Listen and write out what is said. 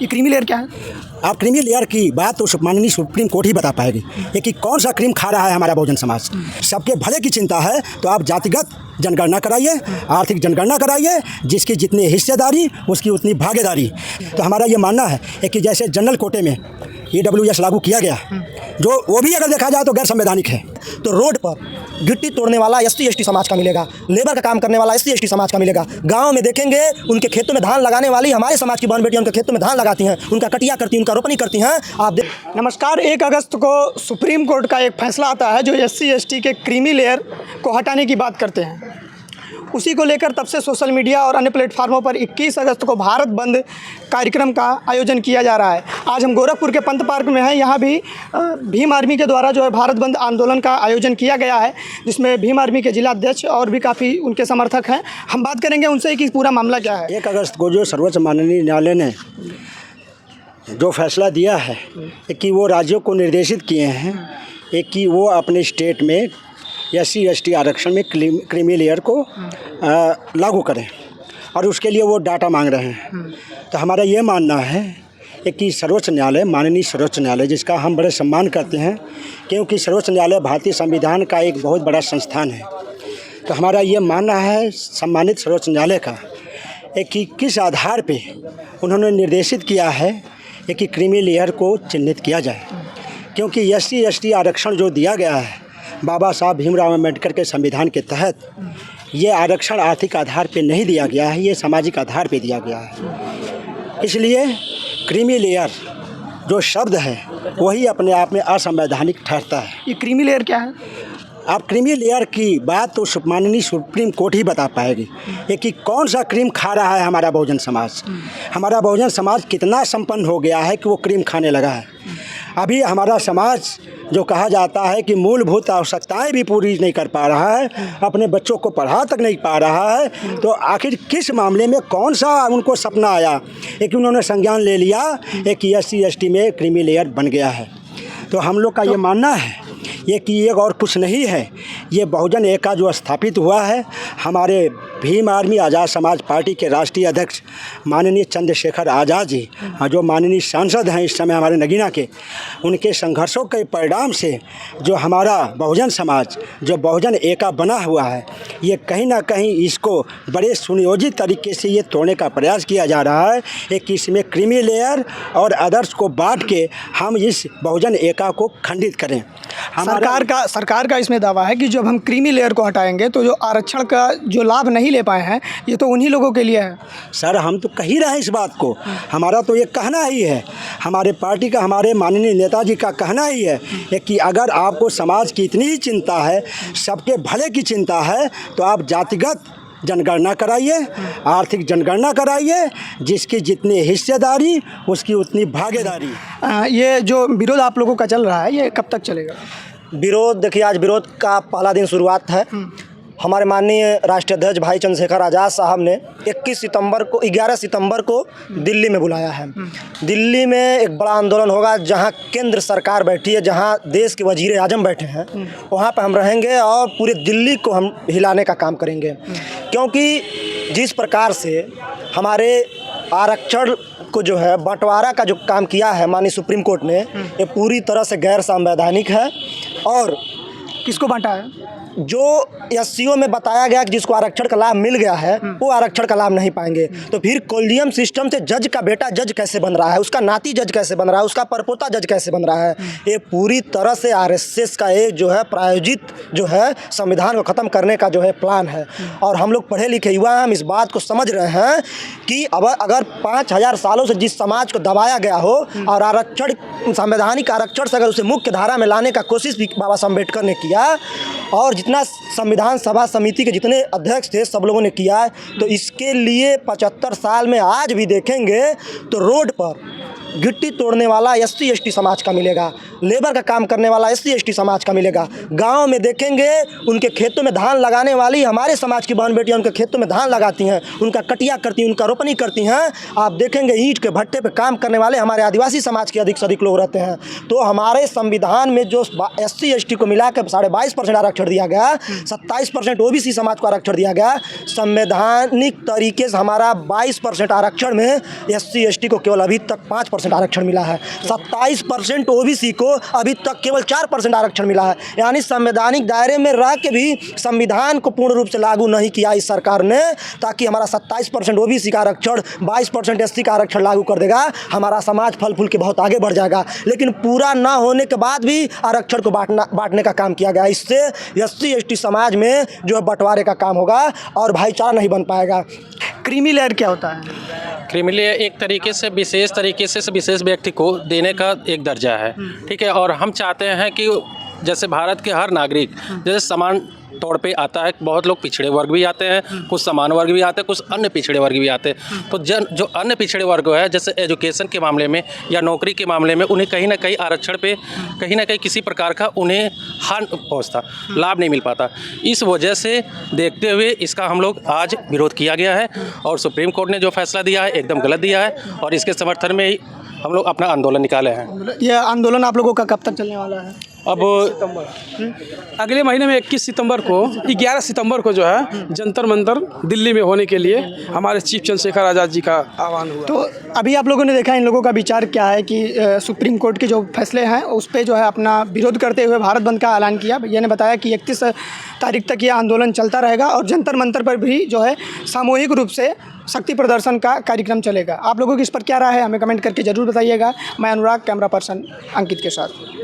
ये creamy layer क्या है? आप क्रीमी लेयर की बात तो माननीय सुप्रीम कोर्ट ही बता पाएगी। ये कि कौन सा क्रीम खा रहा है हमारा बहुजन समाज। सबके भले की चिंता है तो आप जातिगत जनगणना कराइए, आर्थिक जनगणना कराइए, जिसकी जितनी हिस्सेदारी उसकी उतनी भागीदारी। तो हमारा ये मानना है कि जैसे जनरल कोटे में EWS लागू किया गया, जो वो भी अगर देखा जाए तो गैर संवैधानिक है। तो रोड पर गिट्टी तोड़ने वाला SC ST समाज का मिलेगा, लेबर का काम करने वाला SC ST समाज का मिलेगा। गांव में देखेंगे उनके खेतों में धान लगाने वाली हमारे समाज की बहन बेटियां उनके खेतों में धान लगाती हैं, उनका कटिया करती हैं, उनका रोपनी करती हैं। आप नमस्कार। 1 अगस्त को सुप्रीम कोर्ट का एक फैसला आता है जो SC ST के क्रीमी लेयर को हटाने की बात करते हैं। उसी को लेकर तब से सोशल मीडिया और अन्य प्लेटफार्मों पर 21 अगस्त को भारत बंद कार्यक्रम का आयोजन किया जा रहा है। आज हम गोरखपुर के पंत पार्क में हैं। यहाँ भी भीम आर्मी के द्वारा जो है भारत बंद आंदोलन का आयोजन किया गया है, जिसमें भीम आर्मी के जिला अध्यक्ष और भी काफ़ी उनके समर्थक हैं। हम बात करेंगे उनसे कि पूरा मामला क्या है। 1 अगस्त को जो सर्वोच्च माननीय न्यायालय ने जो फैसला दिया है कि वो राज्यों को निर्देशित किए हैं कि वो अपने स्टेट में SC ST आरक्षण में क्रीमी लेयर को लागू करें, और उसके लिए वो डाटा मांग रहे हैं। तो हमारा ये मानना है कि सर्वोच्च न्यायालय, माननीय सर्वोच्च न्यायालय, जिसका हम बड़े सम्मान करते हैं, क्योंकि सर्वोच्च न्यायालय भारतीय संविधान का एक बहुत बड़ा संस्थान है। तो हमारा ये मानना है सम्मानित सर्वोच्च न्यायालय का कि किस आधार पे उन्होंने निर्देशित किया है कि क्रीमी लेयर को चिन्हित किया जाए। क्योंकि SC ST आरक्षण जो दिया गया है बाबा साहब भीमराव अम्बेडकर के संविधान के तहत, ये आरक्षण आर्थिक आधार पे नहीं दिया गया है, ये सामाजिक आधार पे दिया गया है। इसलिए क्रीमी लेयर जो शब्द है वही अपने आप में असंवैधानिक ठहरता है। ये क्रीमी लेयर क्या है? आप क्रीमी लेयर की बात तो माननीय सुप्रीम कोर्ट ही बता पाएगी। ये कि कौन सा क्रीम खा रहा है हमारा बहुजन समाज। हमारा बहुजन समाज कितना संपन्न हो गया है कि वो क्रीम खाने लगा है। अभी हमारा समाज जो कहा जाता है कि मूलभूत आवश्यकताएं भी पूरी नहीं कर पा रहा है, अपने बच्चों को पढ़ा तक नहीं पा रहा है, तो आखिर किस मामले में कौन सा उनको सपना आया कि उन्होंने संज्ञान ले लिया कि SC ST में क्रीमी लेयर बन गया है। तो हम लोग का ये मानना है ये कि ये और कुछ नहीं है, ये बहुजन एका जो स्थापित हुआ है, हमारे भीम आर्मी आज़ाद समाज पार्टी के राष्ट्रीय अध्यक्ष माननीय चंद्रशेखर आज़ाद जी, जो माननीय सांसद हैं इस समय हमारे नगीना के, उनके संघर्षों के परिणाम से जो हमारा बहुजन समाज, जो बहुजन एका बना हुआ है, ये कहीं ना कहीं इसको बड़े सुनियोजित तरीके से ये तोड़ने का प्रयास किया जा रहा है कि इसमें क्रीमी लेयर और अदर्स को बांट के हम इस बहुजन एका को खंडित करें। सरकार का इसमें दावा है कि जब हम क्रीमी लेयर को हटाएंगे तो जो आरक्षण का जो लाभ नहीं ले पाए हैं ये तो उन्हीं लोगों के लिए है। सर, हम तो कह ही रहे हैं इस बात को, हमारा तो ये कहना ही है, हमारे पार्टी का, हमारे माननीय नेताजी का कहना ही है कि अगर आपको समाज की इतनी ही चिंता है, सबके भले की चिंता है, तो आप जातिगत जनगणना कराइए, आर्थिक जनगणना कराइए, जिसकी जितनी हिस्सेदारी उसकी उतनी भागीदारी। ये जो विरोध आप लोगों का चल रहा है ये कब तक चलेगा? विरोध, देखिए आज विरोध का पहला दिन शुरुआत है। हमारे माननीय राष्ट्रीय अध्यक्ष भाई चंद्रशेखर आज़ाद साहब ने 11 सितंबर को दिल्ली में बुलाया है। दिल्ली में एक बड़ा आंदोलन होगा जहां केंद्र सरकार बैठी है, जहां देश के वजीर आजम बैठे हैं, वहां पर हम रहेंगे और पूरे दिल्ली को हम हिलाने का काम करेंगे। क्योंकि जिस प्रकार से हमारे आरक्षण को जो है बंटवारा का जो काम किया है माननीय सुप्रीम कोर्ट ने, ये पूरी तरह से गैर संवैधानिक है। और किसको बांटा है? जो SCO में बताया गया कि जिसको आरक्षण का लाभ मिल गया है वो आरक्षण का लाभ नहीं पाएंगे। तो फिर कोलिजियम सिस्टम से जज का बेटा जज कैसे बन रहा है, उसका नाती जज कैसे बन रहा है, उसका परपोता जज कैसे बन रहा है। ये पूरी तरह से RSS का एक जो है प्रायोजित जो है संविधान को ख़त्म करने का जो है प्लान है। और हम लोग पढ़े लिखे युवा हम इस बात को समझ रहे हैं कि अब अगर 5000 सालों से जिस समाज को दबाया गया हो और आरक्षण, संवैधानिक आरक्षण से अगर उसे मुख्य धारा में लाने का कोशिश भी बाबा साहब अम्बेडकर ने किया और जितना संविधान सभा समिति के जितने अध्यक्ष थे सब लोगों ने किया है, तो इसके लिए 75 साल में आज भी देखेंगे तो रोड पर गिट्टी तोड़ने वाला SC ST समाज का मिलेगा, लेबर का काम करने वाला SC ST समाज का मिलेगा। गांव में देखेंगे उनके खेतों में धान लगाने वाली हमारे समाज की बहन बेटियां उनके खेतों में धान लगाती हैं, उनका कटिया करती हैं, उनका रोपनी करती हैं। आप देखेंगे ईंट के भट्टे पे काम करने वाले हमारे आदिवासी समाज के अधिक से अधिक लोग रहते हैं। तो हमारे संविधान में जो SC ST को मिलाकर 22.5% आरक्षण दिया गया, 27% OBC समाज को आरक्षण दिया गया, संवैधानिक तरीके से हमारा 22% आरक्षण में SC ST को केवल अभी तक 5% आरक्षण मिला है, 27% OBC को अभी तक केवल 4% आरक्षण मिला है। यानी संवैधानिक दायरे में रह के भी संविधान को पूर्ण रूप से लागू नहीं किया इस सरकार ने, ताकि हमारा 27% OBC का आरक्षण, 22% SC का आरक्षण लागू कर देगा, हमारा समाज फल फूल के बहुत आगे बढ़ जाएगा। लेकिन पूरा ना होने के बाद भी आरक्षण को बांटने का काम किया गया। इससे SC ST समाज में जो है बंटवारे का काम होगा और भाईचारा नहीं बन पाएगा। क्रीमी लेयर क्या होता है? क्रीमी लेयर एक तरीके से विशेष विशेष व्यक्ति को देने का एक दर्जा है, ठीक है। और हम चाहते हैं कि जैसे भारत के हर नागरिक जैसे समान तौर पे आता है, बहुत लोग पिछड़े वर्ग भी आते हैं, कुछ समान वर्ग भी आते हैं, कुछ अन्य पिछड़े वर्ग भी आते हैं। तो जो अन्य पिछड़े वर्ग है, जैसे एजुकेशन के मामले में या नौकरी के मामले में, उन्हें कहीं ना कहीं आरक्षण पे कहीं ना कहीं किसी प्रकार का उन्हें हानि पहुंचता, लाभ नहीं मिल पाता। इस वजह से देखते हुए इसका हम लोग आज विरोध किया गया है और सुप्रीम कोर्ट ने जो फैसला दिया है एकदम गलत दिया है और इसके समर्थन में ही हम लोग अपना आंदोलन निकाले हैं। यह आंदोलन आप लोगों का कब तक चलने वाला है? अब अगले महीने में 21 सितंबर को 11 सितंबर को जो है जंतर मंतर दिल्ली में होने के लिए हमारे चीफ चंद्रशेखर आज़ाद जी का आह्वान हुआ। तो अभी आप लोगों ने देखा इन लोगों का विचार क्या है कि सुप्रीम कोर्ट के जो फैसले हैं उस पर जो है अपना विरोध करते हुए भारत बंद का ऐलान किया। भैया ने बताया कि 31 तारीख तक यह आंदोलन चलता रहेगा और जंतर मंतर पर भी जो है सामूहिक रूप से शक्ति प्रदर्शन का कार्यक्रम चलेगा। आप लोगों की इस पर क्या राय है हमें कमेंट करके ज़रूर बताइएगा। मैं अनुराग, कैमरा पर्सन अंकित के साथ।